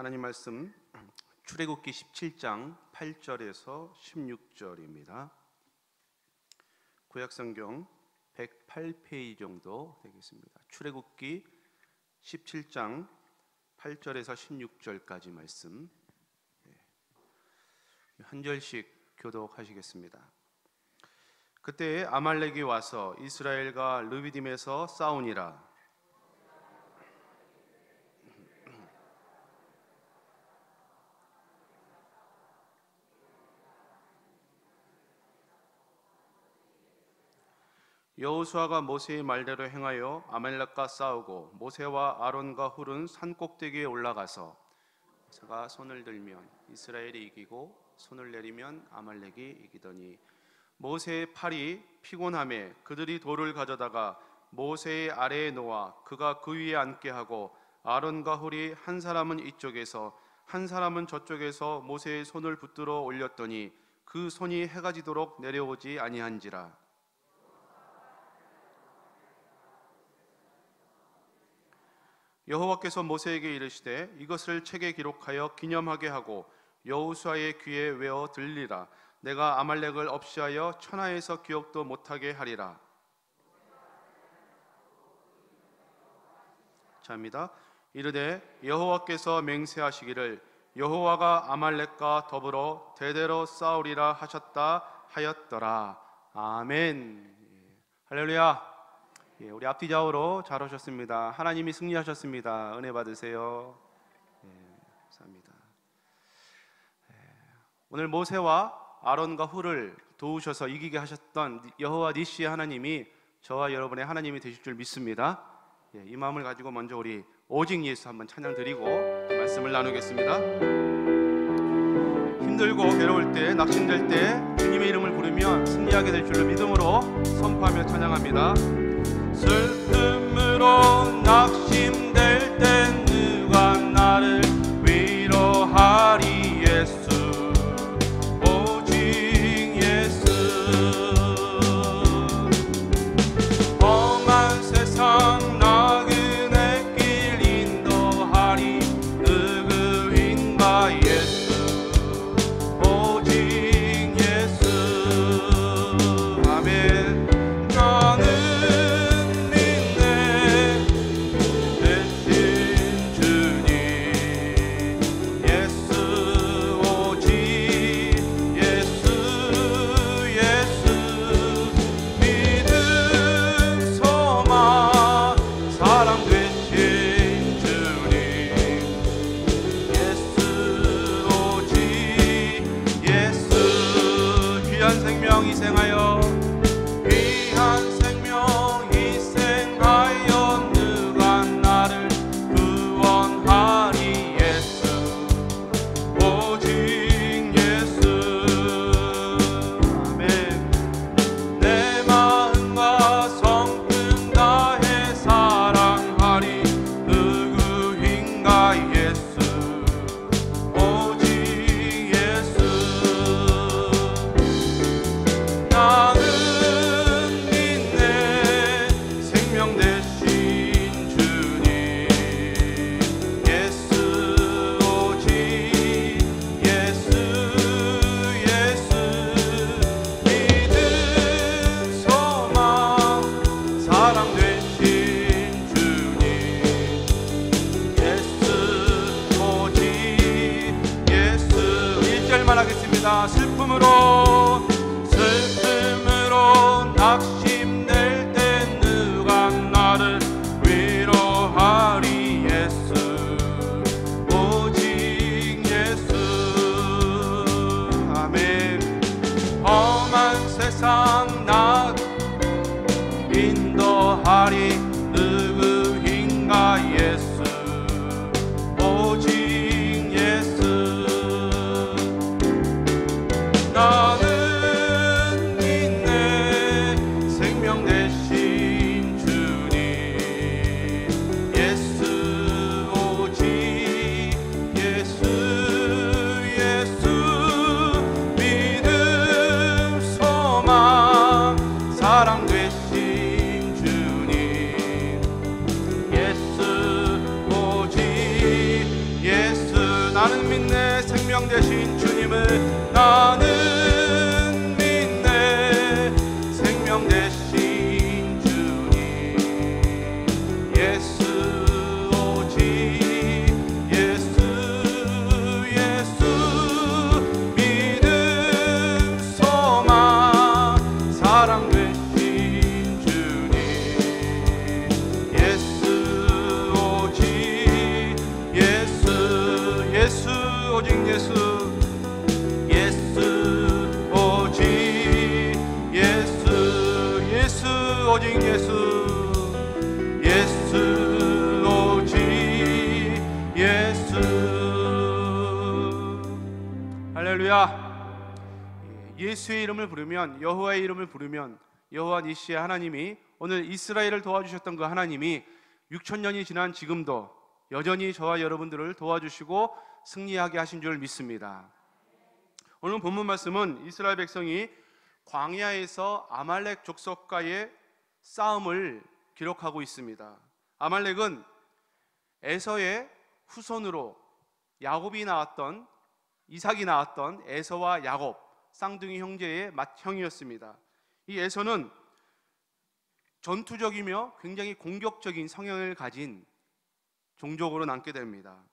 하나님 말씀 출애굽기 17장 8절에서 16절입니다. 구약성경 108페이지 정도 되겠습니다. 출애굽기 17장 8절에서 16절까지 말씀 한 절씩 교독하시겠습니다. 그때 아말렉이 와서 이스라엘과 르비딤에서 싸우니라. 여호수아가 모세의 말대로 행하여 아말렉과 싸우고 모세와 아론과 훌은 산 꼭대기에 올라가서 모세가 손을 들면 이스라엘이 이기고 손을 내리면 아말렉이 이기더니 모세의 팔이 피곤하매 그들이 돌을 가져다가 모세의 아래에 놓아 그가 그 위에 앉게 하고 아론과 훌이 한 사람은 이쪽에서 한 사람은 저쪽에서 모세의 손을 붙들어 올렸더니 그 손이 해가 지도록 내려오지 아니한지라. 여호와께서 모세에게 이르시되 이것을 책에 기록하여 기념하게 하고 여호수아의 귀에 외어 들리라. 내가 아말렉을 없이하여 천하에서 기억도 못하게 하리라. 자입니다. 이르되 여호와께서 맹세하시기를 여호와가 아말렉과 더불어 대대로 싸우리라 하셨다 하였더라. 아멘. 할렐루야. 우리 앞뒤 좌우로 잘 오셨습니다. 하나님이 승리하셨습니다. 은혜 받으세요. 감사합니다. 오늘 모세와 아론과 훌을 도우셔서 이기게 하셨던 여호와 니시의 하나님이 저와 여러분의 하나님이 되실 줄 믿습니다. 이 마음을 가지고 먼저 우리 오직 예수 한번 찬양 드리고 말씀을 나누겠습니다. 힘들고 괴로울 때, 낙심될 때 주님의 이름을 부르면 승리하게 될 줄로 믿음으로 선포하며 찬양합니다. 슬픔으로 낙심될 땐 누가 나를 위로하리. 예수 오직 예수. 험한 세상 나그네 길 인도하리. 누구인가 예수 오직 예수. 아멘. 저는 되신 주님을 나는 믿네. 생명 되신 주님 예수 오직 예수 예수 믿음 소망 사랑 되신 주님 예수 오직 예수 예수 오직 예수 예수 오직 예수 예수 오직 예수 예수 오직 예수. 할렐루야. 예수의 이름을 부르면, 여호와의 이름을 부르면, 여호와 니시의 하나님이, 오늘 이스라엘을 도와주셨던 그 하나님이 6,000년이 지난 지금도 여전히 저와 여러분들을 도와주시고 승리하게 하신 줄 믿습니다. 오늘 본문 말씀은 이스라엘 백성이 광야에서 아말렉 족속과의 싸움을 기록하고 있습니다. 아말렉은 에서의 후손으로 야곱이 나왔던, 이삭이 나왔던 에서와 야곱 쌍둥이 형제의 맏형이었습니다. 이 에서는 전투적이며 굉장히 공격적인 성향을 가진 종족으로 남게 됩니다.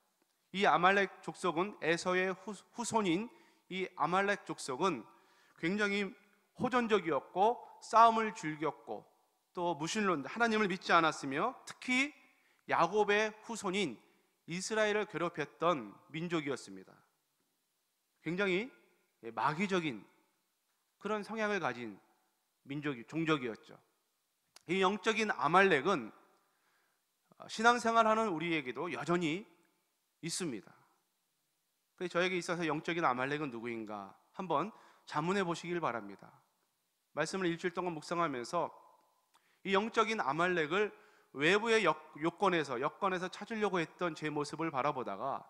이 아말렉 족속은, 에서의 후손인 이 아말렉 족속은 굉장히 호전적이었고 싸움을 즐겼고 또 무신론, 하나님을 믿지 않았으며 특히 야곱의 후손인 이스라엘을 괴롭혔던 민족이었습니다. 굉장히 마귀적인 그런 성향을 가진 종족이었죠. 이 영적인 아말렉은 신앙생활하는 우리에게도 여전히 있습니다. 그래서 저에게 있어서 영적인 아말렉은 누구인가 한번 자문해 보시길 바랍니다. 말씀을 일주일 동안 묵상하면서 이 영적인 아말렉을 외부의 여건에서 찾으려고 했던 제 모습을 바라보다가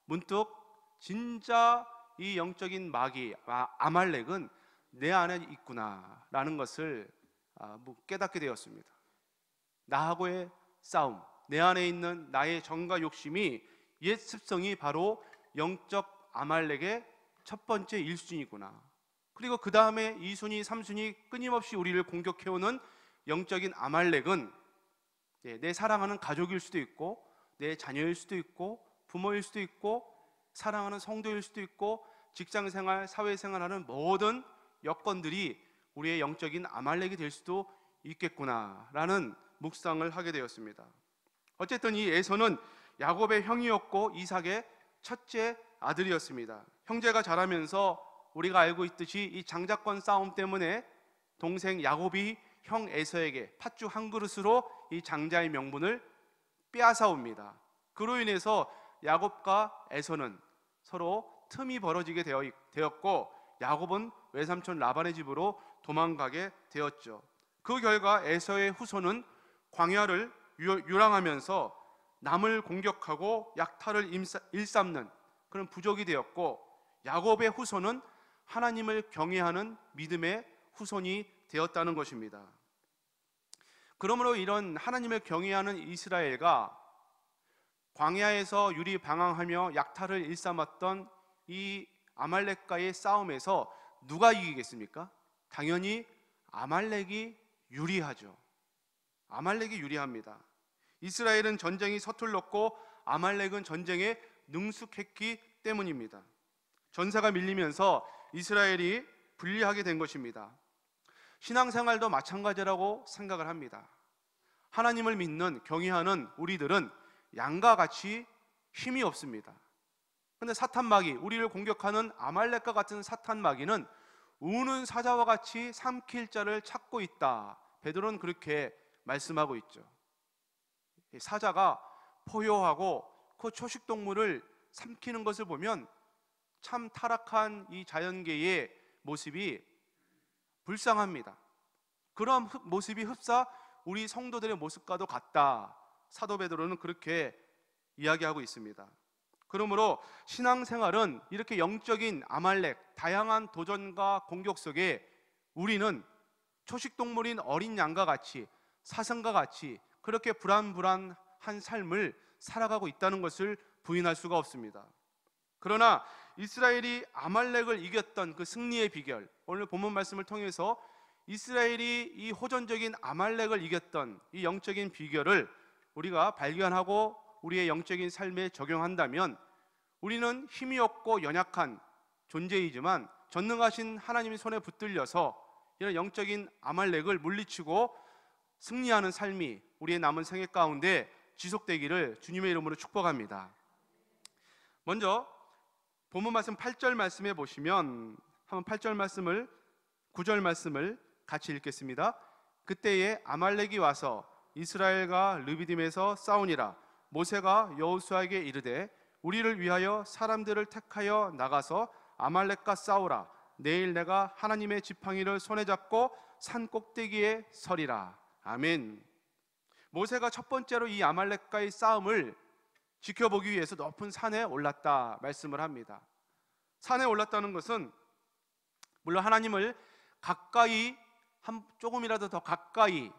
문득 진짜 이 영적인 마귀 아말렉은 내 안에 있구나라는 것을 깨닫게 되었습니다. 나하고의 싸움, 내 안에 있는 나의 정과 욕심이, 옛 습성이 바로 영적 아말렉의 첫 번째 1순위구나. 그리고 그 다음에 2순위, 3순위 끊임없이 우리를 공격해오는 영적인 아말렉은 내 사랑하는 가족일 수도 있고, 내 자녀일 수도 있고, 부모일 수도 있고, 사랑하는 성도일 수도 있고, 직장생활, 사회생활하는 모든 여건들이 우리의 영적인 아말렉이 될 수도 있겠구나라는 묵상을 하게 되었습니다. 어쨌든 이 에서는 야곱의 형이었고 이삭의 첫째 아들이었습니다. 형제가 자라면서 우리가 알고 있듯이 이 장자권 싸움 때문에 동생 야곱이 형 에서에게 팥죽 한 그릇으로 이 장자의 명분을 빼앗아옵니다. 그로 인해서 야곱과 에서는 서로 틈이 벌어지게 되었고, 야곱은 외삼촌 라반의 집으로 도망가게 되었죠. 그 결과 에서의 후손은 광야를 유랑하면서 남을 공격하고 약탈을 일삼는 그런 부족이 되었고, 야곱의 후손은 하나님을 경외하는 믿음의 후손이 되었다는 것입니다. 그러므로 이런 하나님을 경외하는 이스라엘과 광야에서 유리방황하며 약탈을 일삼았던 이 아말렉과의 싸움에서 누가 이기겠습니까? 당연히 아말렉이 유리하죠. 아말렉이 유리합니다. 이스라엘은 전쟁이 서툴렀고 아말렉은 전쟁에 능숙했기 때문입니다. 전사가 밀리면서 이스라엘이 불리하게 된 것입니다. 신앙생활도 마찬가지라고 생각을 합니다. 하나님을 믿는, 경외하는 우리들은 양과 같이 힘이 없습니다. 그런데 사탄마귀, 우리를 공격하는 아말렉과 같은 사탄마귀는 우는 사자와 같이 삼킬 자를 찾고 있다. 베드로는 그렇게 말씀하고 있죠. 사자가 포효하고 그 초식동물을 삼키는 것을 보면 참 타락한 이 자연계의 모습이 불쌍합니다. 그런 모습이 흡사 우리 성도들의 모습과도 같다. 사도 베드로는 그렇게 이야기하고 있습니다. 그러므로 신앙생활은 이렇게 영적인 아말렉, 다양한 도전과 공격 속에 우리는 초식동물인 어린 양과 같이, 사슴과 같이 그렇게 불안불안한 삶을 살아가고 있다는 것을 부인할 수가 없습니다. 그러나 이스라엘이 아말렉을 이겼던 그 승리의 비결, 오늘 본문 말씀을 통해서 이스라엘이 이 호전적인 아말렉을 이겼던 이 영적인 비결을 우리가 발견하고 우리의 영적인 삶에 적용한다면 우리는 힘이 없고 연약한 존재이지만 전능하신 하나님의 손에 붙들려서 이런 영적인 아말렉을 물리치고 승리하는 삶이 우리의 남은 생애 가운데 지속되기를 주님의 이름으로 축복합니다. 먼저 본문 말씀 8절 말씀에 보시면 한번 8절 말씀을 9절 말씀을 같이 읽겠습니다. 그때에 아말렉이 와서 이스라엘과 르비딤에서 싸우니라. 모세가 여호수아에게 이르되 우리를 위하여 사람들을 택하여 나가서 아말렉과 싸우라. 내일 내가 하나님의 지팡이를 손에 잡고 산 꼭대기에 서리라. 아멘. 모세가 첫 번째로 이 아말렉과의 싸움을 지켜보기 위해서 높은 산에 올랐다 말씀을 합니다. 산에 올랐다는 것은 물론 하나님을 가까이 조금이라도 더 가까이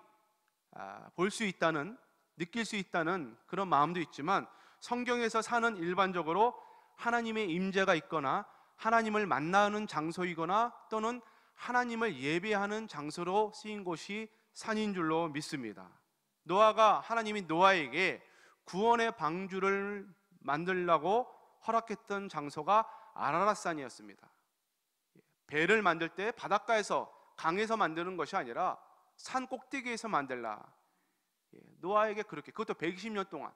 볼 수 있다는, 느낄 수 있다는 그런 마음도 있지만 성경에서 산은 일반적으로 하나님의 임재가 있거나 하나님을 만나는 장소이거나 또는 하나님을 예배하는 장소로 쓰인 곳이 산인 줄로 믿습니다. 노아가 하나님이 노아에게 구원의 방주를 만들라고 허락했던 장소가 아라랏산이었습니다. 배를 만들 때 바닷가에서, 강에서 만드는 것이 아니라 산 꼭대기에서 만들라. 노아에게 그렇게, 그것도 120년 동안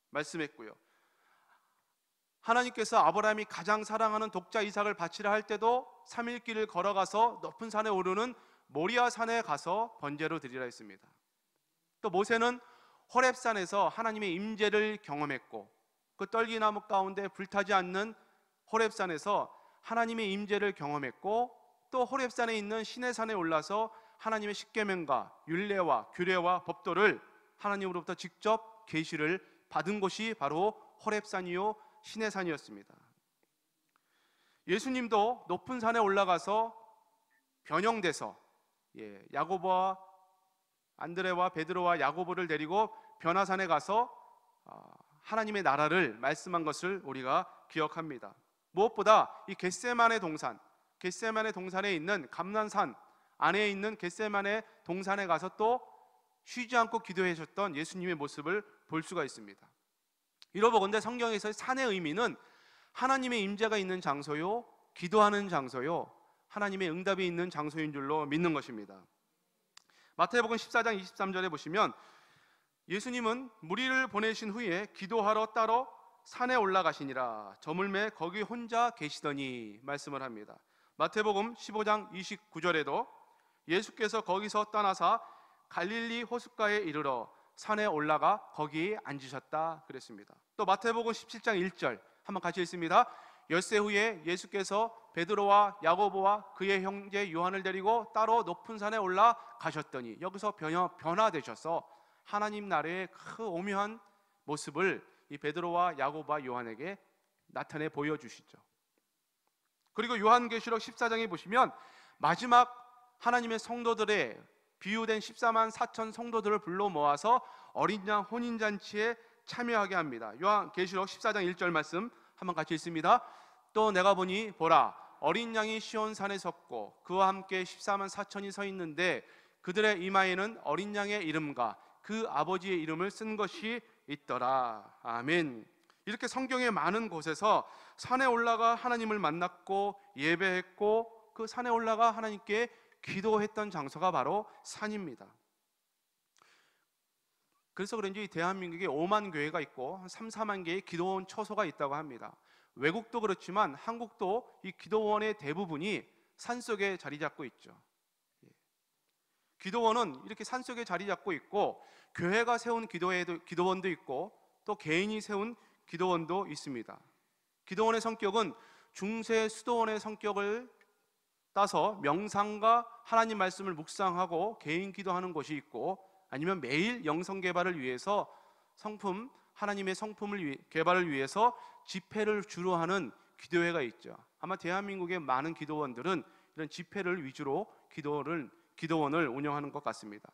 말씀했고요. 하나님께서 아브라함이 가장 사랑하는 독자 이삭을 바치라 할 때도 3일 길을 걸어가서 높은 산에 오르는 모리아 산에 가서 번제로 드리라 했습니다. 또 모세는 호렙산에서 하나님의 임재를 경험했고 그 떨기나무 가운데 불타지 않는 호렙산에서 하나님의 임재를 경험했고 또 호렙산에 있는 시내산에 올라서 하나님의 십계명과 율례와 규례와 법도를 하나님으로부터 직접 계시를 받은 곳이 바로 호렙산이요 시내산이었습니다. 예수님도 높은 산에 올라가서 변형돼서 야고보와 안드레와 베드로와 야고보를 데리고 변화산에 가서 하나님의 나라를 말씀한 것을 우리가 기억합니다. 무엇보다 이 겟세마네 동산에 있는 감난산 안에 있는 겟세마네 동산에 가서 또 쉬지 않고 기도하셨던 예수님의 모습을 볼 수가 있습니다. 이러보건대 성경에서의 산의 의미는 하나님의 임재가 있는 장소요, 기도하는 장소요, 하나님의 응답이 있는 장소인 줄로 믿는 것입니다. 마태복음 14장 23절에 보시면 예수님은 무리를 보내신 후에 기도하러 따로 산에 올라가시니라. 저물매 거기 혼자 계시더니 말씀을 합니다. 마태복음 15장 29절에도 예수께서 거기서 떠나사 갈릴리 호숫가에 이르러 산에 올라가 거기에 앉으셨다 그랬습니다. 또 마태복음 17장 1절 한번 같이 읽습니다. 엿새 후에 예수께서 베드로와 야고보와 그의 형제 요한을 데리고 따로 높은 산에 올라가셨더니, 여기서 변화되셔서 하나님 나라의 그 오묘한 모습을 이 베드로와 야고보와 요한에게 나타내 보여주시죠. 그리고 요한계시록 14장에 보시면 마지막 하나님의 성도들의 비유된 14만 4천 성도들을 불러 모아서 어린 양 혼인잔치에 참여하게 합니다. 요한계시록 14장 1절 말씀 한번 같이 읽습니다. 또 내가 보니 보라 어린 양이 시온산에 섰고 그와 함께 14만 4천이 서 있는데 그들의 이마에는 어린 양의 이름과 그 아버지의 이름을 쓴 것이 있더라. 아멘. 이렇게 성경의 많은 곳에서 산에 올라가 하나님을 만났고 예배했고 그 산에 올라가 하나님께 기도했던 장소가 바로 산입니다. 그래서 그런지 대한민국에 5만 교회가 있고 한 3, 4만 개의 기도원 처소가 있다고 합니다. 외국도 그렇지만 한국도 이 기도원의 대부분이 산속에 자리 잡고 있죠. 기도원은 이렇게 산속에 자리 잡고 있고 교회가 세운 기도원도 있고 또 개인이 세운 기도원도 있습니다. 기도원의 성격은 중세 수도원의 성격을 따서 명상과 하나님 말씀을 묵상하고 개인 기도하는 곳이 있고 아니면 매일 영성 개발을 위해서 하나님의 성품을 개발을 위해서 집회를 주로 하는 기도회가 있죠. 아마 대한민국의 많은 기도원들은 이런 집회를 위주로 기도원을 운영하는 것 같습니다.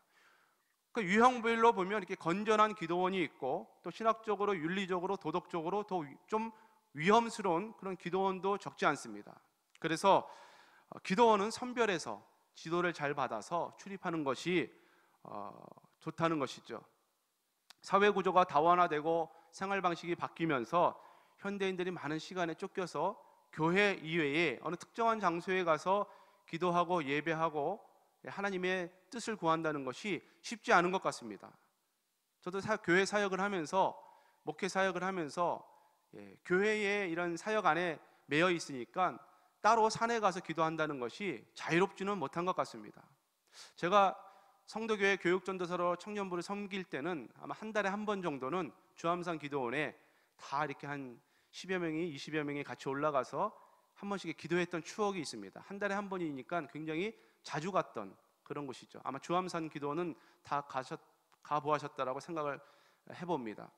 그 유형별로 보면 이렇게 건전한 기도원이 있고 또 신학적으로, 윤리적으로, 도덕적으로 더 좀 위험스러운 그런 기도원도 적지 않습니다. 그래서 기도원은 선별해서 지도를 잘 받아서 출입하는 것이 좋다는 것이죠. 사회 구조가 다원화되고 생활 방식이 바뀌면서 현대인들이 많은 시간에 쫓겨서 교회 이외에 어느 특정한 장소에 가서 기도하고 예배하고 하나님의 뜻을 구한다는 것이 쉽지 않은 것 같습니다. 저도 교회 사역을 하면서, 목회 사역을 하면서 교회의 이런 사역 안에 매여 있으니까 따로 산에 가서 기도한다는 것이 자유롭지는 못한 것 같습니다. 제가 성도교회 교육전도사로 청년부를 섬길 때는 아마 한 달에 한 번 정도는 주암산 기도원에 다 이렇게 한 10여 명이 20여 명이 같이 올라가서 한 번씩 기도했던 추억이 있습니다. 한 달에 한 번이니까 굉장히 자주 갔던 그런 곳이죠. 아마 주암산 기도원은 다 가보하셨다라고 생각을 해봅니다.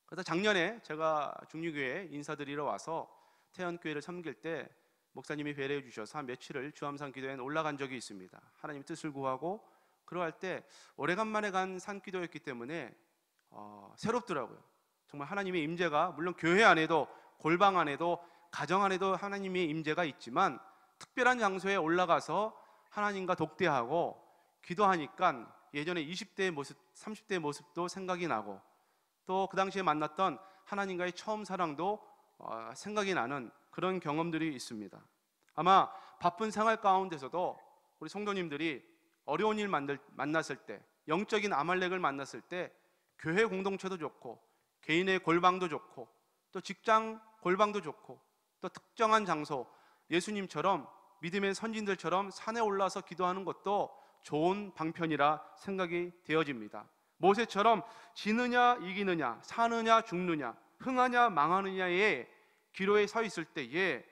그래서 작년에 제가 중류교회 인사드리러 와서 태연교회를 섬길 때 목사님이 배려해 주셔서 한 며칠을 주암산 기도회에 올라간 적이 있습니다. 하나님 뜻을 구하고 그러할 때 오래간만에 간 산기도였기 때문에 새롭더라고요. 정말 하나님의 임재가, 물론 교회 안에도, 골방 안에도, 가정 안에도 하나님의 임재가 있지만 특별한 장소에 올라가서 하나님과 독대하고 기도하니까 예전에 20대의 모습, 30대의 모습도 생각이 나고 또 그 당시에 만났던 하나님과의 처음 사랑도 생각이 나는 그런 경험들이 있습니다. 아마 바쁜 생활 가운데서도 우리 성도님들이 어려운 일 만났을 때, 영적인 아말렉을 만났을 때 교회 공동체도 좋고 개인의 골방도 좋고 또 직장 골방도 좋고 또 특정한 장소, 예수님처럼 믿음의 선진들처럼 산에 올라서 기도하는 것도 좋은 방편이라 생각이 되어집니다. 모세처럼 지느냐 이기느냐, 사느냐 죽느냐, 흥하냐 망하느냐의 기로에 서 있을 때에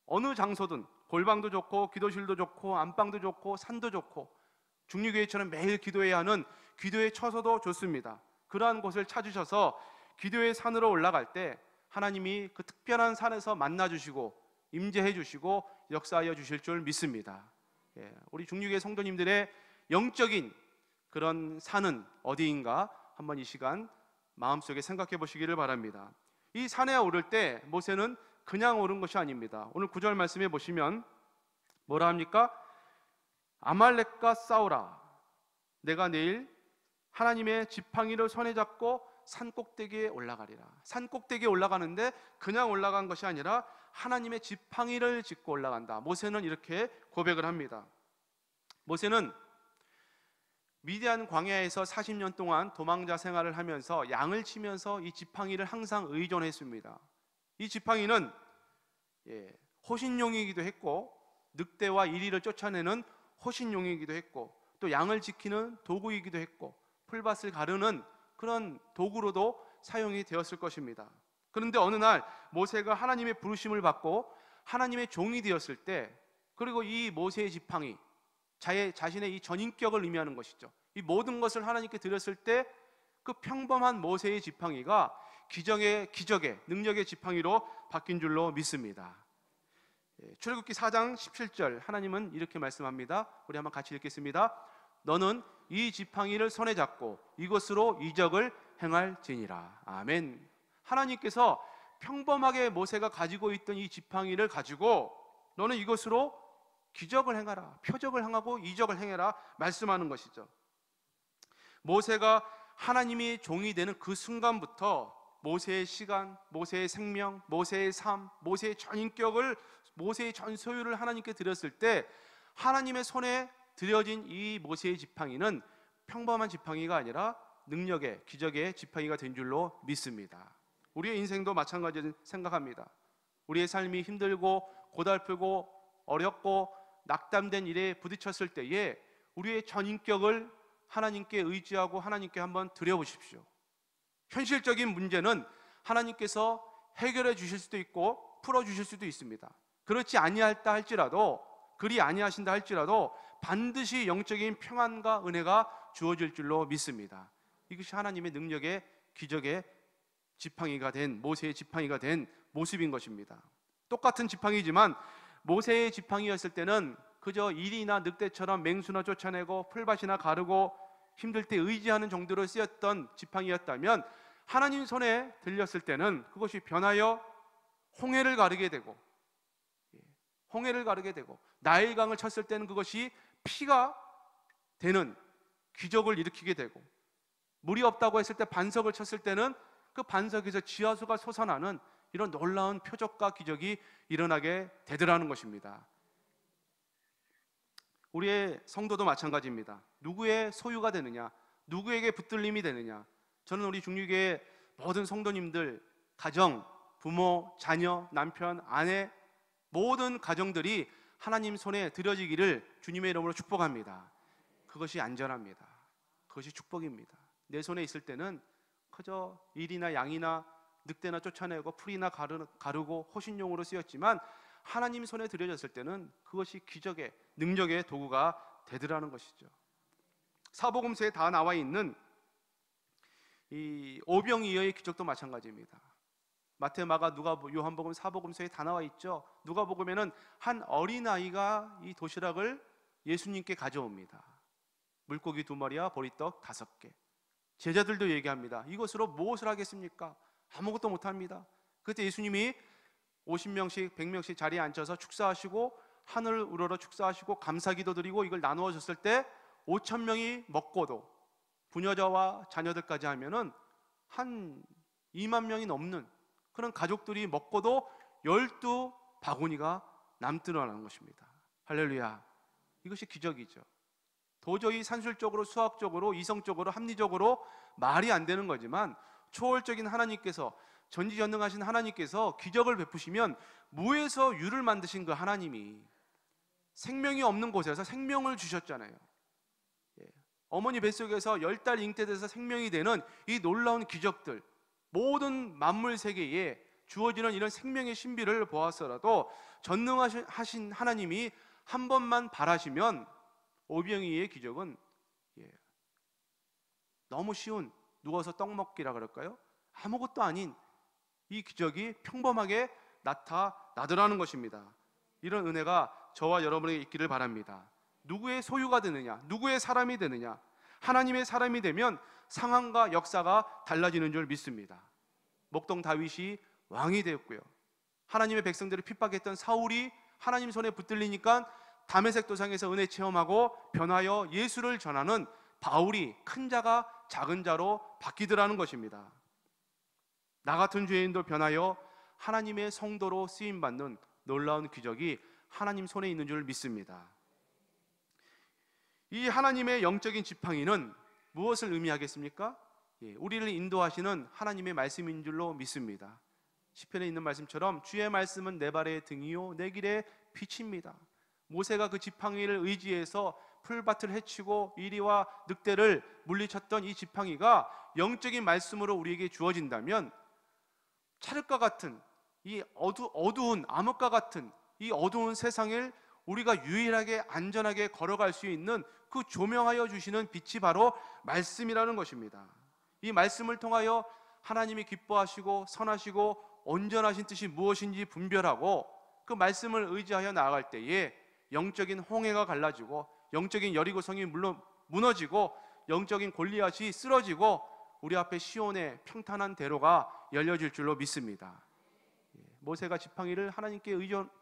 어느 장소든 골방도 좋고 기도실도 좋고 안방도 좋고 산도 좋고 중류교회처럼 매일 기도해야 하는 기도의 처소도 좋습니다. 그러한 곳을 찾으셔서 기도의 산으로 올라갈 때 하나님이 그 특별한 산에서 만나주시고 임재해 주시고 역사하여 주실 줄 믿습니다. 우리 중류교회 성도님들의 영적인 그런 산은 어디인가 한번 이 시간 마음속에 생각해 보시기를 바랍니다. 이 산에 오를 때 모세는 그냥 오른 것이 아닙니다. 오늘 9절 말씀에 보시면 뭐라 합니까? 아말렉과 싸우라. 내가 내일 하나님의 지팡이를 손에 잡고 산꼭대기에 올라가리라. 산꼭대기에 올라가는데 그냥 올라간 것이 아니라 하나님의 지팡이를 짚고 올라간다. 모세는 이렇게 고백을 합니다. 모세는 미디안 광야에서 40년 동안 도망자 생활을 하면서 양을 치면서 이 지팡이를 항상 의존했습니다. 이 지팡이는 호신용이기도 했고 늑대와 이리를 쫓아내는 호신용이기도 했고 또 양을 지키는 도구이기도 했고 풀밭을 가르는 그런 도구로도 사용이 되었을 것입니다. 그런데 어느 날 모세가 하나님의 부르심을 받고 하나님의 종이 되었을 때, 그리고 이 모세의 지팡이, 자신의 이 전인격을 의미하는 것이죠. 이 모든 것을 하나님께 드렸을 때 그 평범한 모세의 지팡이가 기적의 능력의 지팡이로 바뀐 줄로 믿습니다. 출애굽기 4장 17절 하나님은 이렇게 말씀합니다. 우리 한번 같이 읽겠습니다. 너는 이 지팡이를 손에 잡고 이것으로 이적을 행할지니라. 아멘. 하나님께서 평범하게 모세가 가지고 있던 이 지팡이를 가지고 너는 이것으로 기적을 행하라, 표적을 행하고 이적을 행해라 말씀하는 것이죠. 모세가 하나님이 종이 되는 그 순간부터 모세의 시간, 모세의 생명, 모세의 삶, 모세의 전인격을, 모세의 전소유를 하나님께 드렸을 때 하나님의 손에 드려진 이 모세의 지팡이는 평범한 지팡이가 아니라 능력의, 기적의 지팡이가 된 줄로 믿습니다. 우리의 인생도 마찬가지로 생각합니다. 우리의 삶이 힘들고 고달프고 어렵고 낙담된 일에 부딪혔을 때에 우리의 전인격을 하나님께 의지하고 하나님께 한번 드려보십시오. 현실적인 문제는 하나님께서 해결해 주실 수도 있고 풀어주실 수도 있습니다. 그렇지 아니하다 할지라도, 그리 아니하신다 할지라도 반드시 영적인 평안과 은혜가 주어질 줄로 믿습니다. 이것이 하나님의 능력의, 기적의 지팡이가 된, 모세의 지팡이가 된 모습인 것입니다. 똑같은 지팡이지만 모세의 지팡이였을 때는 그저 이리나 늑대처럼 맹수나 쫓아내고 풀밭이나 가르고 힘들 때 의지하는 정도로 쓰였던 지팡이였다면 하나님 손에 들렸을 때는 그것이 변하여 홍해를 가르게 되고, 홍해를 가르게 되고, 나일강을 쳤을 때는 그것이 피가 되는 기적을 일으키게 되고, 물이 없다고 했을 때 반석을 쳤을 때는 그 반석에서 지하수가 솟아나는 이런 놀라운 표적과 기적이 일어나게 되더라는 것입니다. 우리의 성도도 마찬가지입니다. 누구의 소유가 되느냐, 누구에게 붙들림이 되느냐. 저는 우리 중육의 모든 성도님들, 가정, 부모, 자녀, 남편, 아내, 모든 가정들이 하나님 손에 들여지기를 주님의 이름으로 축복합니다. 그것이 안전합니다. 그것이 축복입니다. 내 손에 있을 때는 그저 일이나 양이나 늑대나 쫓아내고 풀이나 가르고 호신용으로 쓰였지만, 하나님 손에 들여졌을 때는 그것이 기적의, 능력의 도구가 되더라는 것이죠. 사복음서에 다 나와 있는 이 오병이어의 기적도 마찬가지입니다. 마태, 마가, 누가, 요한복음, 사복음서에 다 나와 있죠. 누가복음에는 한 어린아이가 이 도시락을 예수님께 가져옵니다. 물고기 2마리와 보리떡 5개. 제자들도 얘기합니다. 이것으로 무엇을 하겠습니까? 아무것도 못합니다. 그때 예수님이 50명씩 100명씩 자리에 앉혀서 축사하시고 하늘을 우러러 축사하시고 감사기도 드리고 이걸 나누어 줬을 때 5,000명이 먹고도, 부녀자와 자녀들까지 하면은 한 2만 명이 넘는 그런 가족들이 먹고도 12바구니가 남더라는 것입니다. 할렐루야. 이것이 기적이죠. 도저히 산술적으로, 수학적으로, 이성적으로, 합리적으로 말이 안 되는 거지만, 초월적인 하나님께서, 전지전능하신 하나님께서 기적을 베푸시면 무에서 유를 만드신 그 하나님이 생명이 없는 곳에서 생명을 주셨잖아요. 어머니 뱃속에서 10달 잉태돼서 생명이 되는 이 놀라운 기적들, 모든 만물 세계에 주어지는 이런 생명의 신비를 보았어라도 전능하신 하나님이 한 번만 바라시면 오병이의 기적은 너무 쉬운, 누워서 떡 먹기라 그럴까요? 아무것도 아닌 이 기적이 평범하게 나타나더라는 것입니다. 이런 은혜가 저와 여러분에게 있기를 바랍니다. 누구의 소유가 되느냐, 누구의 사람이 되느냐, 하나님의 사람이 되면 상황과 역사가 달라지는 줄 믿습니다. 목동 다윗이 왕이 되었고요, 하나님의 백성들을 핍박했던 사울이 하나님 손에 붙들리니까 다메섹 도상에서 은혜 체험하고 변하여 예수를 전하는 바울이 큰 자가 작은 자로 바뀌더라는 것입니다. 나 같은 죄인도 변하여 하나님의 성도로 쓰임받는 놀라운 기적이 하나님 손에 있는 줄 믿습니다. 이 하나님의 영적인 지팡이는 무엇을 의미하겠습니까? 우리를 인도하시는 하나님의 말씀인 줄로 믿습니다. 시편에 있는 말씀처럼 주의 말씀은 내 발의 등이요 내 길의 빛입니다. 모세가 그 지팡이를 의지해서 풀밭을 헤치고 이리와 늑대를 물리쳤던 이 지팡이가 영적인 말씀으로 우리에게 주어진다면, 찰흙과 같은 이 어두운 암흑과 같은 이 어두운 세상을 우리가 유일하게 안전하게 걸어갈 수 있는 그 조명하여 주시는 빛이 바로 말씀이라는 것입니다. 이 말씀을 통하여 하나님이 기뻐하시고 선하시고 온전하신 뜻이 무엇인지 분별하고 그 말씀을 의지하여 나아갈 때에 영적인 홍해가 갈라지고, 영적인 여리고성이 물론 무너지고, 영적인 골리앗이 쓰러지고, 우리 앞에 시온의 평탄한 대로가 열려질 줄로 믿습니다. 모세가 지팡이를 하나님께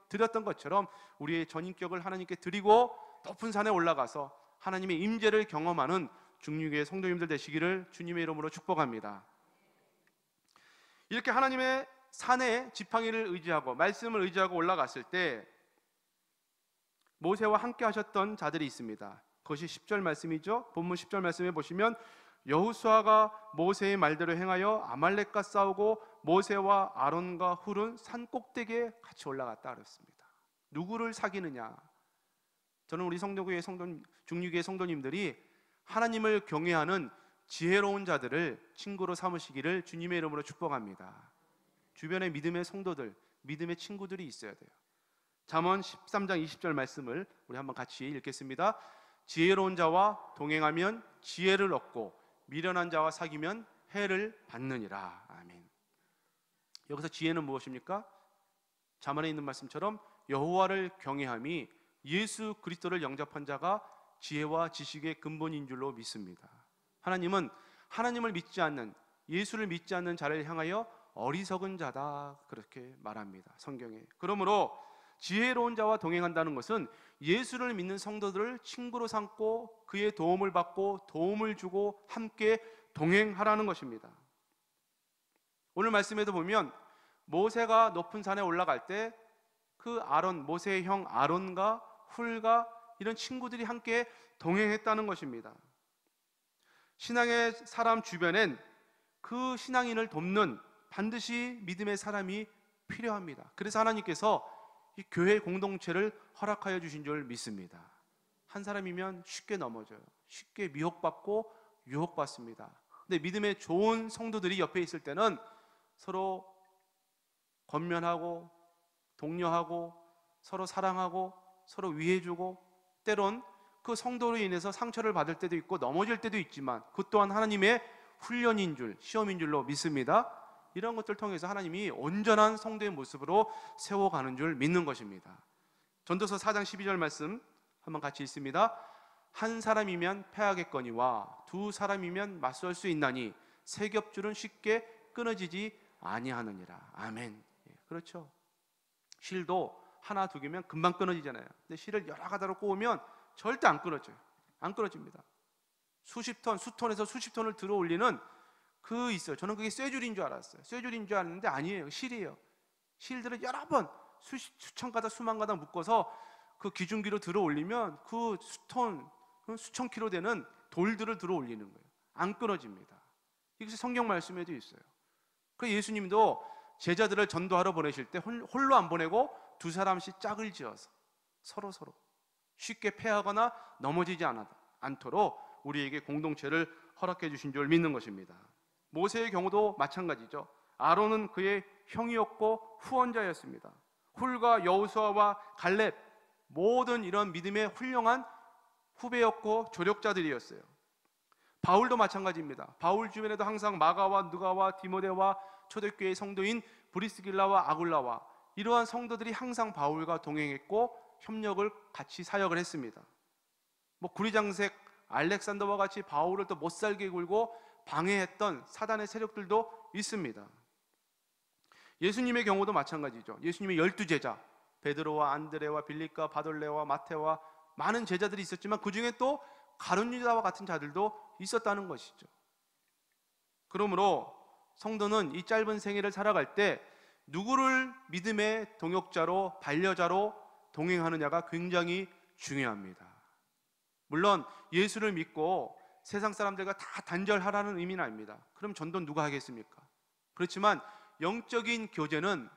드렸던 것처럼 우리의 전인격을 하나님께 드리고 높은 산에 올라가서 하나님의 임재를 경험하는 중육의 성도님들 되시기를 주님의 이름으로 축복합니다. 이렇게 하나님의 산에 지팡이를 의지하고 말씀을 의지하고 올라갔을 때 모세와 함께 하셨던 자들이 있습니다. 그것이 10절 말씀이죠. 본문 10절 말씀에 보시면 여호수아가 모세의 말대로 행하여 아말렉과 싸우고 모세와 아론과 훌은 산 꼭대기에 같이 올라갔다 그랬습니다. 누구를 사귀느냐? 저는 우리 성도교회 중육의 성도님들이 하나님을 경외하는 지혜로운 자들을 친구로 삼으시기를 주님의 이름으로 축복합니다. 주변에 믿음의 성도들, 믿음의 친구들이 있어야 돼요. 잠언 13장 20절 말씀을 우리 한번 같이 읽겠습니다. 지혜로운 자와 동행하면 지혜를 얻고 미련한 자와 사귀면 해를 받느니라. 아멘. 여기서 지혜는 무엇입니까? 잠언에 있는 말씀처럼 여호와를 경외함이 예수 그리스도를 영접한 자가 지혜와 지식의 근본인 줄로 믿습니다. 하나님은 하나님을 믿지 않는 예수를 믿지 않는 자를 향하여 어리석은 자다, 그렇게 말합니다, 성경에. 그러므로 지혜로운 자와 동행한다는 것은 예수를 믿는 성도들을 친구로 삼고 그의 도움을 받고 도움을 주고 함께 동행하라는 것입니다. 오늘 말씀에도 보면 모세가 높은 산에 올라갈 때 그 모세의 형 아론과 훌과 이런 친구들이 함께 동행했다는 것입니다. 신앙의 사람 주변엔 그 신앙인을 돕는 반드시 믿음의 사람이 필요합니다. 그래서 하나님께서 이 교회 공동체를 허락하여 주신 줄 믿습니다. 한 사람이면 쉽게 넘어져요. 쉽게 미혹받고 유혹받습니다. 근데 믿음의 좋은 성도들이 옆에 있을 때는 서로 권면하고 독려하고 서로 사랑하고 서로 위해주고, 때론 그 성도로 인해서 상처를 받을 때도 있고 넘어질 때도 있지만 그 또한 하나님의 훈련인 줄, 시험인 줄로 믿습니다. 이런 것들을 통해서 하나님이 온전한 성도의 모습으로 세워가는 줄 믿는 것입니다. 전도서 4장 12절 말씀 한번 같이 읽습니다. 한 사람이면 패하겠거니와 두 사람이면 맞설 수 있나니 세 겹줄은 쉽게 끊어지지 아니하느니라. 아멘. 그렇죠. 실도 하나 두 개면 금방 끊어지잖아요. 근데 실을 여러 가닥으로 꼬으면 절대 안 끊어져요. 안 끊어집니다. 수십 톤, 수톤에서 수십 톤을 들어 올리는 그 있어요. 저는 그게 쇠줄인 줄 알았어요. 쇠줄인 줄 알았는데 아니에요. 실이에요. 실들을 여러 번 수천 가닥, 수만 가닥 묶어서 그 기중기로 들어 올리면 그 수톤, 수천 킬로 되는 돌들을 들어 올리는 거예요. 안 끊어집니다. 이것이 성경 말씀에도 있어요. 그 예수님도 제자들을 전도하러 보내실 때 홀로 안 보내고 두 사람씩 짝을 지어서 서로 쉽게 패하거나 넘어지지 않도록 우리에게 공동체를 허락해 주신 줄 믿는 것입니다. 모세의 경우도 마찬가지죠. 아론은 그의 형이었고 후원자였습니다. 훌과 여호수아와 갈렙, 모든 이런 믿음의 훌륭한 후배였고 조력자들이었어요. 바울도 마찬가지입니다. 바울 주변에도 항상 마가와 누가와 디모데와 초대교회의 성도인 브리스길라와 아굴라와 이러한 성도들이 항상 바울과 동행했고 협력을 같이 사역을 했습니다. 구리장색 알렉산더와 같이 바울을 또 못살게 굴고 방해했던 사단의 세력들도 있습니다. 예수님의 경우도 마찬가지죠. 예수님의 12제자 베드로와 안드레와 빌립과 바돌레와 마테와 많은 제자들이 있었지만 그 중에 또 가룟 유다와 같은 자들도 있었다는 것이죠. 그러므로 성도는 이 짧은 생애를 살아갈 때 누구를 믿음의 동역자로, 반려자로 동행하느냐가 굉장히 중요합니다. 물론 예수를 믿고 세상 사람들과 다 단절하라는 의미는 아닙니다. 그럼 전도 누가 하겠습니까? 그렇지만 영적인 교제는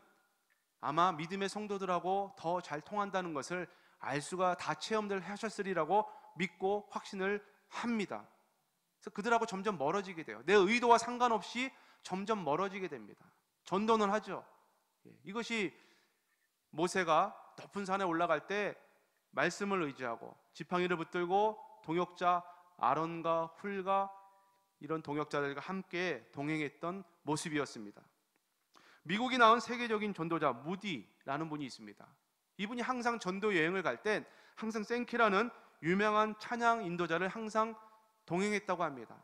아마 믿음의 성도들하고 더 잘 통한다는 것을 알 수가 다 체험들 하셨으리라고 믿고 확신을 합니다. 그래서 그들하고 점점 멀어지게 돼요. 내 의도와 상관없이 점점 멀어지게 됩니다. 전도는 하죠. 이것이 모세가 높은 산에 올라갈 때 말씀을 의지하고 지팡이를 붙들고 동역자 아론과 훌과 이런 동역자들과 함께 동행했던 모습이었습니다. 미국이 낳은 세계적인 전도자 무디라는 분이 있습니다. 이분이 항상 전도 여행을 갈 땐 항상 생키라는 유명한 찬양 인도자를 항상 동행했다고 합니다.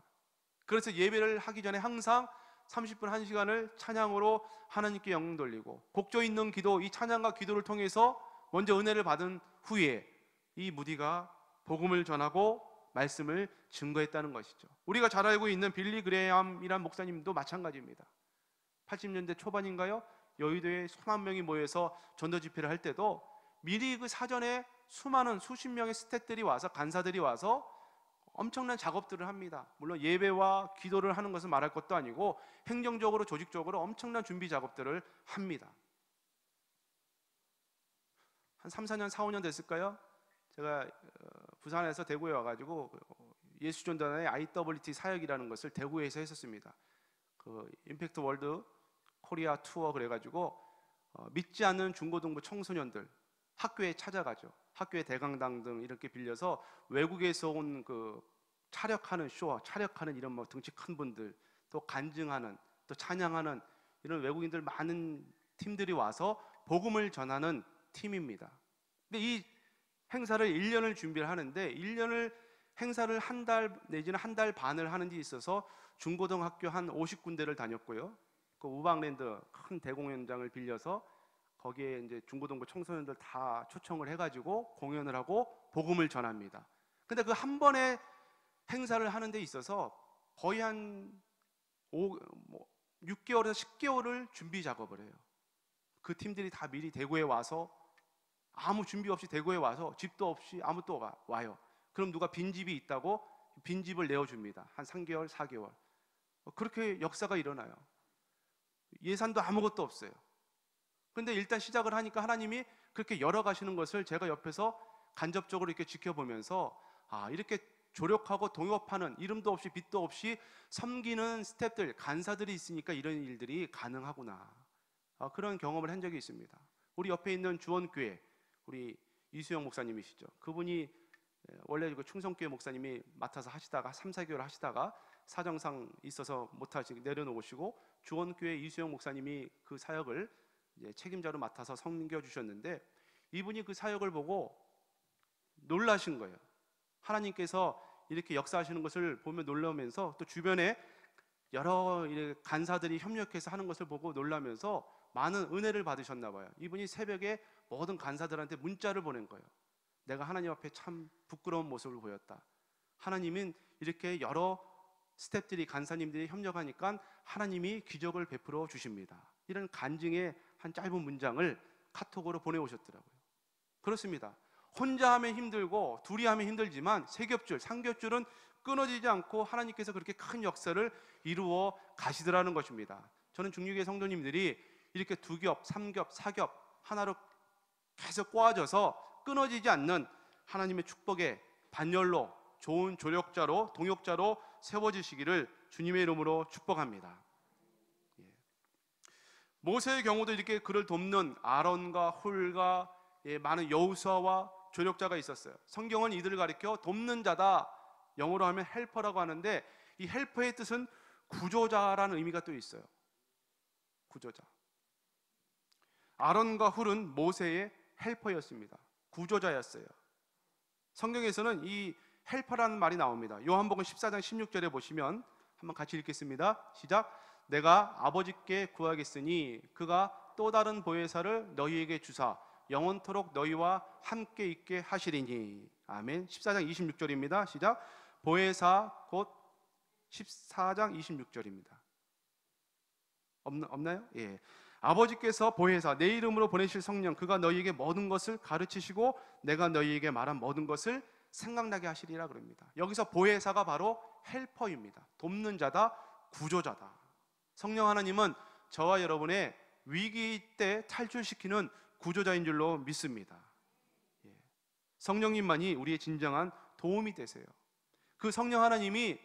그래서 예배를 하기 전에 항상 30분 1시간을 찬양으로 하나님께 영광 돌리고 곡조 있는 기도, 이 찬양과 기도를 통해서 먼저 은혜를 받은 후에 이 무디가 복음을 전하고 말씀을 증거했다는 것이죠. 우리가 잘 알고 있는 빌리 그레이엄이란 목사님도 마찬가지입니다. 80년대 초반인가요? 여의도에 수만 명이 모여서 전도 집회를 할 때도 미리 그 사전에 수많은 수십 명의 스태프들이 와서, 간사들이 와서 엄청난 작업들을 합니다. 물론 예배와 기도를 하는 것은 말할 것도 아니고 행정적으로, 조직적으로 엄청난 준비 작업들을 합니다. 한 3, 4년, 4, 5년 됐을까요? 제가 부산에서 대구에 와가지고 예수전도단의 IWT 사역이라는 것을 대구에서 했었습니다. 그 임팩트 월드 코리아 투어 그래가지고 믿지 않는 중고등부 청소년들 학교에 찾아가죠. 학교의 대강당 등 이렇게 빌려서 외국에서 온 그 차력하는 쇼, 차력하는 이런 등치 큰 분들, 또 간증하는, 또 찬양하는 이런 외국인들 많은 팀들이 와서 복음을 전하는 팀입니다. 근데 이 행사를 1년을 준비를 하는데 1년을 행사를 한 달 내지는 한 달 반을 하는 데 있어서 중고등학교 한 50군데를 다녔고요. 그 우방랜드 큰 대공연장을 빌려서 거기에 이제 중고등부 청소년들 다 초청을 해가지고 공연을 하고 복음을 전합니다. 근데 그 한 번의 행사를 하는 데 있어서 거의 한 6개월에서 10개월을 준비 작업을 해요. 그 팀들이 다 미리 대구에 와서 아무 준비 없이 대구에 와서 집도 없이 아무도 와요. 그럼 누가 빈집이 있다고 빈집을 내어줍니다. 한 3개월, 4개월. 그렇게 역사가 일어나요. 예산도 아무것도 없어요. 그런데 일단 시작을 하니까 하나님이 그렇게 열어가시는 것을 제가 옆에서 간접적으로 이렇게 지켜보면서 이렇게 조력하고 동업하는, 이름도 없이 빛도 없이 섬기는 스태프들, 간사들이 있으니까 이런 일들이 가능하구나. 그런 경험을 한 적이 있습니다. 우리 옆에 있는 주원교회 우리 이수영 목사님이시죠. 그분이 원래 그 충성교회 목사님이 맡아서 하시다가 3, 4개월 하시다가 사정상 있어서 못하시고 내려놓으시고 주원교회 이수영 목사님이 그 사역을 이제 책임자로 맡아서 섬겨주셨는데, 이분이 그 사역을 보고 놀라신 거예요. 하나님께서 이렇게 역사하시는 것을 보며 놀라면서 또 주변에 여러 간사들이 협력해서 하는 것을 보고 놀라면서 많은 은혜를 받으셨나 봐요. 이분이 새벽에 모든 간사들한테 문자를 보낸 거예요. 내가 하나님 앞에 참 부끄러운 모습을 보였다. 하나님은 이렇게 여러 스태프들이, 간사님들이 협력하니까 하나님이 기적을 베풀어 주십니다. 이런 간증의 한 짧은 문장을 카톡으로 보내오셨더라고요. 그렇습니다. 혼자 하면 힘들고 둘이 하면 힘들지만 세 겹줄, 3겹줄은 끊어지지 않고 하나님께서 그렇게 큰 역사를 이루어 가시더라는 것입니다. 저는 중육의 성도님들이 이렇게 2겹, 3겹, 4겹 하나로 계속 꼬아져서 끊어지지 않는 하나님의 축복의 반열로, 좋은 조력자로, 동역자로 세워지시기를 주님의 이름으로 축복합니다. 모세의 경우도 이렇게 그를 돕는 아론과 훌과 많은 여호수아와 조력자가 있었어요. 성경은 이들을 가리켜 돕는 자다, 영어로 하면 헬퍼라고 하는데, 이 헬퍼의 뜻은 구조자라는 의미가 또 있어요. 구조자. 아론과 훌은 모세의 헬퍼였습니다. 구조자였어요. 성경에서는 이 헬퍼라는 말이 나옵니다. 요한복음 14장 16절에 보시면 한번 같이 읽겠습니다. 시작. 내가 아버지께 구하겠으니 그가 또 다른 보혜사를 너희에게 주사 영원토록 너희와 함께 있게 하시리니. 아멘. 14장 26절입니다. 시작. 보혜사 곧 14장 26절입니다. 없나요? 예. 아버지께서 보혜사, 내 이름으로 보내실 성령, 그가 너희에게 모든 것을 가르치시고 내가 너희에게 말한 모든 것을 생각나게 하시리라 그럽니다. 여기서 보혜사가 바로 헬퍼입니다. 돕는 자다, 구조자다. 성령 하나님은 저와 여러분의 위기 때 탈출시키는 구조자인 줄로 믿습니다. 성령님만이 우리의 진정한 도움이 되세요. 그 성령 하나님이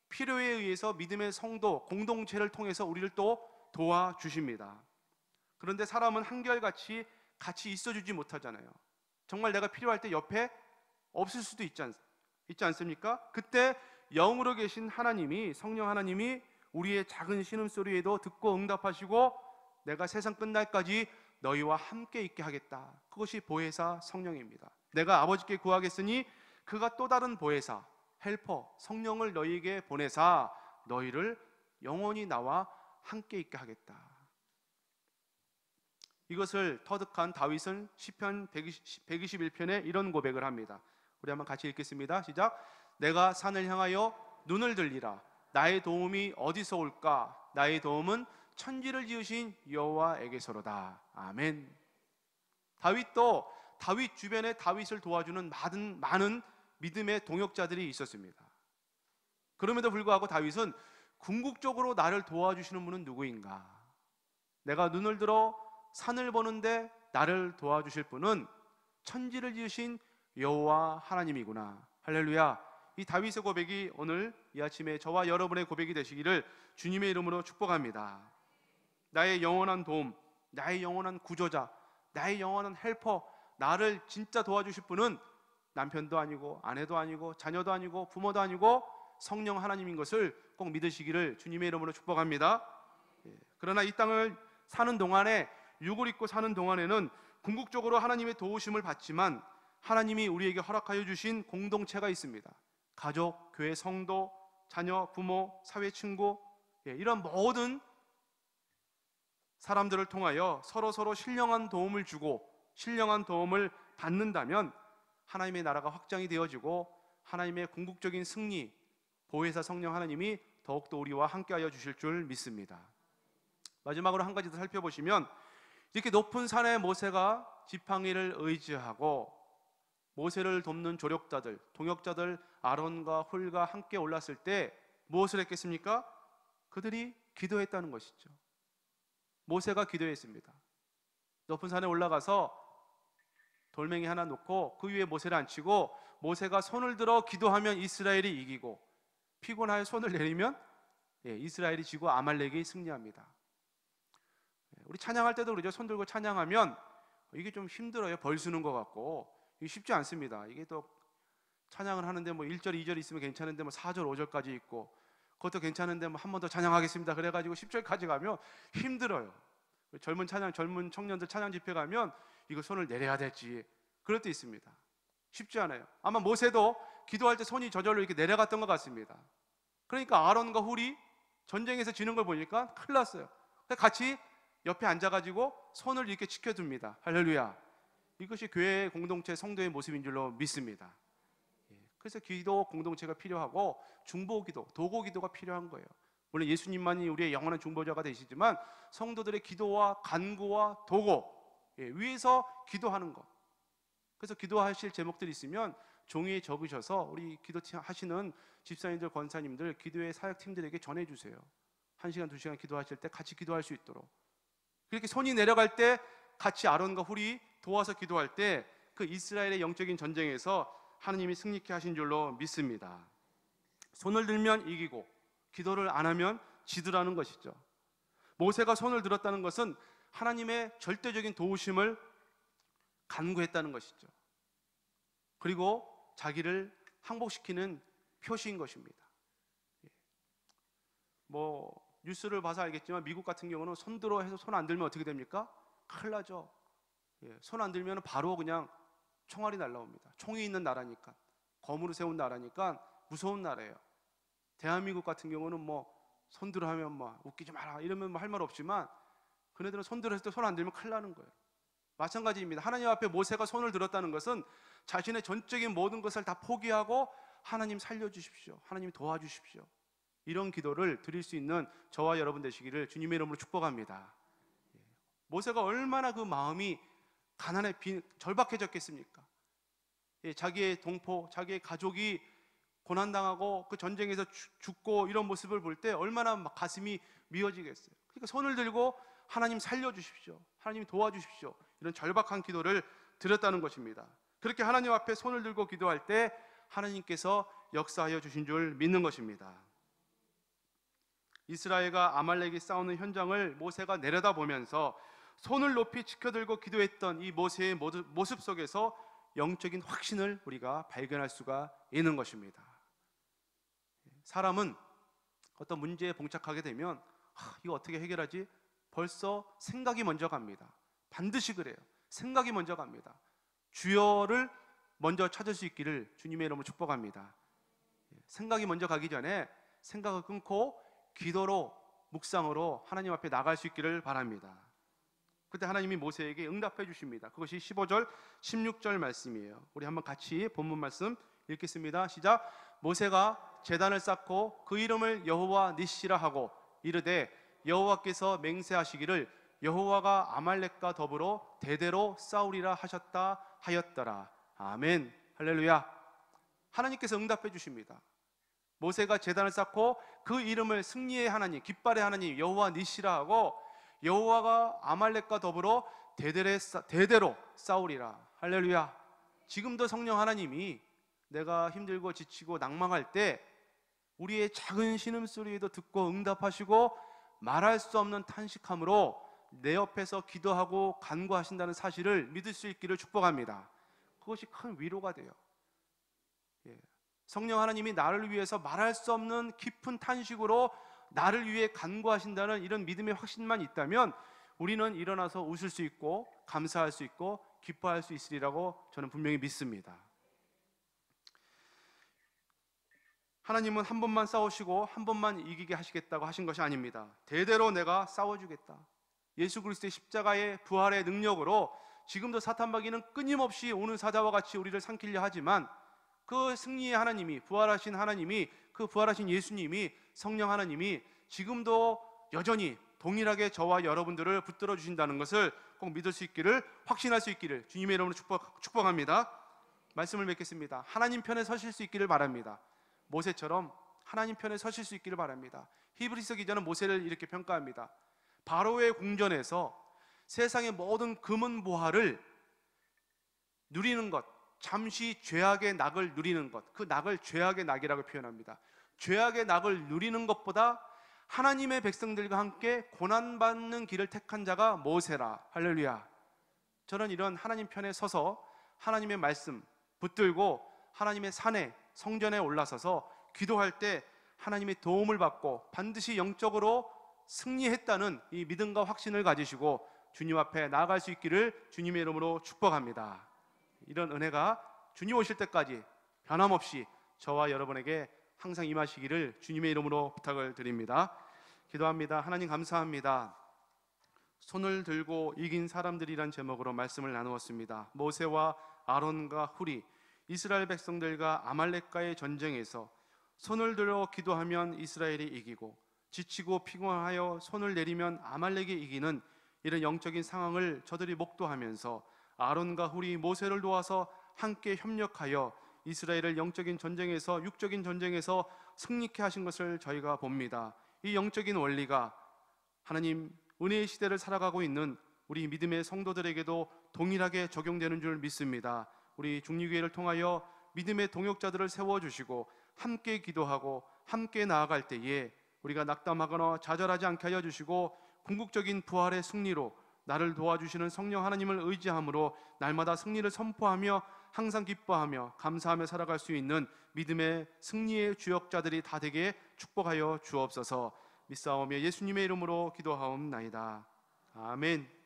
필요에 의해서 믿음의 성도 공동체를 통해서 우리를 또 도와주십니다. 그런데 사람은 한결같이 같이 있어주지 못하잖아요. 정말 내가 필요할 때 옆에 없을 수도 있지 않습니까? 그때 영으로 계신 하나님이, 성령 하나님이 우리의 작은 신음소리에도 듣고 응답하시고 내가 세상 끝날까지 너희와 함께 있게 하겠다. 그것이 보혜사 성령입니다. 내가 아버지께 구하겠으니 그가 또 다른 보혜사, 헬퍼, 성령을 너희에게 보내사 너희를 영원히 나와 함께 있게 하겠다. 이것을 터득한 다윗은 시편 121편에 이런 고백을 합니다. 우리 한번 같이 읽겠습니다. 시작. 내가 산을 향하여 눈을 들리라. 나의 도움이 어디서 올까? 나의 도움은 천지를 지으신 여호와에게서로다. 아멘. 다윗도 다윗 주변에 다윗을 도와주는 많은 믿음의 동역자들이 있었습니다. 그럼에도 불구하고 다윗은 궁극적으로 나를 도와주시는 분은 누구인가? 내가 눈을 들어 산을 보는데 나를 도와주실 분은 천지를 지으신 여호와 하나님이구나. 할렐루야. 이 다윗의 고백이 오늘 이 아침에 저와 여러분의 고백이 되시기를 주님의 이름으로 축복합니다. 나의 영원한 도움, 나의 영원한 구조자, 나의 영원한 헬퍼, 나를 진짜 도와주실 분은 남편도 아니고 아내도 아니고 자녀도 아니고 부모도 아니고 성령 하나님인 것을 꼭 믿으시기를 주님의 이름으로 축복합니다. 그러나 이 땅을 사는 동안에, 육을 입고 사는 동안에는 궁극적으로 하나님의 도우심을 받지만 하나님이 우리에게 허락하여 주신 공동체가 있습니다. 가족, 교회 성도, 자녀, 부모, 사회 친구, 이런 모든 사람들을 통하여 서로 신령한 도움을 주고 신령한 도움을 받는다면 하나님의 나라가 확장이 되어지고 하나님의 궁극적인 승리, 보혜사 성령 하나님이 더욱더 우리와 함께하여 주실 줄 믿습니다. 마지막으로 한 가지 더 살펴보시면, 이렇게 높은 산에 모세가 지팡이를 의지하고 모세를 돕는 조력자들, 동역자들 아론과 훌과 함께 올랐을 때 무엇을 했겠습니까? 그들이 기도했다는 것이죠. 모세가 기도했습니다. 높은 산에 올라가서 돌멩이 하나 놓고 그 위에 모세를 앉히고 모세가 손을 들어 기도하면 이스라엘이 이기고 피곤하여 손을 내리면 이스라엘이 지고 아말렉이 승리합니다. 우리 찬양할 때도 그러죠. 손 들고 찬양하면 이게 좀 힘들어요. 벌 쓰는 것 같고 이게 쉽지 않습니다. 이게 또 찬양을 하는데 뭐 1절, 2절 있으면 괜찮은데 뭐 4절, 5절까지 있고 그것도 괜찮은데 뭐 한 번 더 찬양하겠습니다. 그래가지고 10절까지 가면 힘들어요. 젊은 청년들 찬양 집회 가면 이거 손을 내려야 될지 그럴 때 있습니다. 쉽지 않아요. 아마 모세도 기도할 때 손이 저절로 이렇게 내려갔던 것 같습니다. 그러니까 아론과 훌이 전쟁에서 지는 걸 보니까 큰일 났어요. 같이 옆에 앉아가지고 손을 이렇게 지켜줍니다. 할렐루야. 이것이 교회 공동체 성도의 모습인 줄로 믿습니다. 그래서 기도 공동체가 필요하고 중보기도, 도고기도가 필요한 거예요. 물론 예수님만이 우리의 영원한 중보자가 되시지만 성도들의 기도와 간구와 도고, 위에서 기도하는 것. 그래서 기도하실 제목들이 있으면 종이에 적으셔서 우리 기도하시는 집사님들, 권사님들, 기도의 사역팀들에게 전해주세요. 1시간, 2시간 기도하실 때 같이 기도할 수 있도록. 그렇게 손이 내려갈 때 같이 아론과 훌이 도와서 기도할 때 그 이스라엘의 영적인 전쟁에서 하나님이 승리케 하신 줄로 믿습니다. 손을 들면 이기고 기도를 안 하면 지더라는 것이죠. 모세가 손을 들었다는 것은 하나님의 절대적인 도우심을 간구했다는 것이죠. 그리고 자기를 항복시키는 표시인 것입니다. 뭐 뉴스를 봐서 알겠지만 미국 같은 경우는 손 들어 해서 손 안 들면 어떻게 됩니까? 큰일 나죠. 손 안 들면 바로 그냥 총알이 날라옵니다. 총이 있는 나라니까, 검으로 세운 나라니까 무서운 나라예요. 대한민국 같은 경우는 뭐 손 들어 하면 뭐 웃기지 마라 이러면 뭐 할 말 없지만 그네들은 손 들어 했을 때 손 안 들면 큰일 나는 거예요. 마찬가지입니다. 하나님 앞에 모세가 손을 들었다는 것은 자신의 전적인 모든 것을 다 포기하고 하나님 살려주십시오, 하나님 도와주십시오, 이런 기도를 드릴 수 있는 저와 여러분 되시기를 주님의 이름으로 축복합니다. 모세가 얼마나 그 마음이 가난에 절박해졌겠습니까? 자기의 동포, 자기의 가족이 고난당하고 그 전쟁에서 죽고 이런 모습을 볼 때 얼마나 막 가슴이 미어지겠어요. 그러니까 손을 들고 하나님 살려주십시오, 하나님 도와주십시오, 이런 절박한 기도를 드렸다는 것입니다. 그렇게 하나님 앞에 손을 들고 기도할 때 하나님께서 역사하여 주신 줄 믿는 것입니다. 이스라엘과 아말렉이 싸우는 현장을 모세가 내려다보면서 손을 높이 지켜들고 기도했던 이 모세의 모습 속에서 영적인 확신을 우리가 발견할 수가 있는 것입니다. 사람은 어떤 문제에 봉착하게 되면 이거 어떻게 해결하지? 벌써 생각이 먼저 갑니다. 반드시 그래요. 생각이 먼저 갑니다. 주여를 먼저 찾을 수 있기를 주님의 이름으로 축복합니다. 생각이 먼저 가기 전에 생각을 끊고 기도로, 묵상으로 하나님 앞에 나갈 수 있기를 바랍니다. 그때 하나님이 모세에게 응답해 주십니다. 그것이 15절, 16절 말씀이에요. 우리 한번 같이 본문 말씀 읽겠습니다. 시작. 모세가 제단을 쌓고 그 이름을 여호와 니시라 하고 이르되 여호와께서 맹세하시기를 여호와가 아말렉과 더불어 대대로 싸우리라 하셨다 하였더라. 아멘. 할렐루야. 하나님께서 응답해 주십니다. 모세가 제단을 쌓고 그 이름을 승리의 하나님, 깃발의 하나님 여호와 니시라 하고 여호와가 아말렉과 더불어 대대로 싸우리라. 할렐루야. 지금도 성령 하나님이 내가 힘들고 지치고 낭망할 때 우리의 작은 신음소리에도 듣고 응답하시고 말할 수 없는 탄식함으로 내 옆에서 기도하고 간구하신다는 사실을 믿을 수 있기를 축복합니다. 그것이 큰 위로가 돼요. 성령 하나님이 나를 위해서 말할 수 없는 깊은 탄식으로 나를 위해 간구하신다는 이런 믿음의 확신만 있다면 우리는 일어나서 웃을 수 있고 감사할 수 있고 기뻐할 수 있으리라고 저는 분명히 믿습니다. 하나님은 한 번만 싸우시고 한 번만 이기게 하시겠다고 하신 것이 아닙니다. 대대로 내가 싸워주겠다. 예수 그리스도의 십자가의 부활의 능력으로 지금도 사탄마귀는 끊임없이 오는 사자와 같이 우리를 삼키려 하지만 그 승리의 하나님이, 부활하신 하나님이, 그 부활하신 예수님이, 성령 하나님이 지금도 여전히 동일하게 저와 여러분들을 붙들어 주신다는 것을 꼭 믿을 수 있기를, 확신할 수 있기를 주님의 이름으로 축복합니다. 말씀을 맺겠습니다. 하나님 편에 서실 수 있기를 바랍니다. 모세처럼 하나님 편에 서실 수 있기를 바랍니다. 히브리서 기자는 모세를 이렇게 평가합니다. 바로의 궁전에서 세상의 모든 금은 보화를 누리는 것, 잠시 죄악의 낙을 누리는 것, 그 낙을 죄악의 낙이라고 표현합니다. 죄악의 낙을 누리는 것보다 하나님의 백성들과 함께 고난받는 길을 택한 자가 모세라. 할렐루야. 저는 이런 하나님 편에 서서 하나님의 말씀 붙들고 하나님의 산에, 성전에 올라서서 기도할 때 하나님의 도움을 받고 반드시 영적으로 승리했다는 이 믿음과 확신을 가지시고 주님 앞에 나아갈 수 있기를 주님의 이름으로 축복합니다. 이런 은혜가 주님 오실 때까지 변함없이 저와 여러분에게 항상 임하시기를 주님의 이름으로 부탁을 드립니다. 기도합니다. 하나님 감사합니다. 손을 들고 이긴 사람들이란 제목으로 말씀을 나누었습니다. 모세와 아론과 훌이 이스라엘 백성들과 아말렉과의 전쟁에서 손을 들어 기도하면 이스라엘이 이기고 지치고 피곤하여 손을 내리면 아말렉이 이기는 이런 영적인 상황을 저들이 목도하면서 아론과 훌이 모세를 도와서 함께 협력하여 이스라엘을 영적인 전쟁에서, 육적인 전쟁에서 승리케 하신 것을 저희가 봅니다. 이 영적인 원리가 하나님 은혜의 시대를 살아가고 있는 우리 믿음의 성도들에게도 동일하게 적용되는 줄 믿습니다. 우리 중리교회를 통하여 믿음의 동역자들을 세워주시고 함께 기도하고 함께 나아갈 때에 우리가 낙담하거나 좌절하지 않게 하여 주시고 궁극적인 부활의 승리로 나를 도와주시는 성령 하나님을 의지함으로 날마다 승리를 선포하며 항상 기뻐하며 감사하며 살아갈 수 있는 믿음의 승리의 주역자들이 다 되게 축복하여 주옵소서. 믿사오며 예수님의 이름으로 기도하옵나이다. 아멘.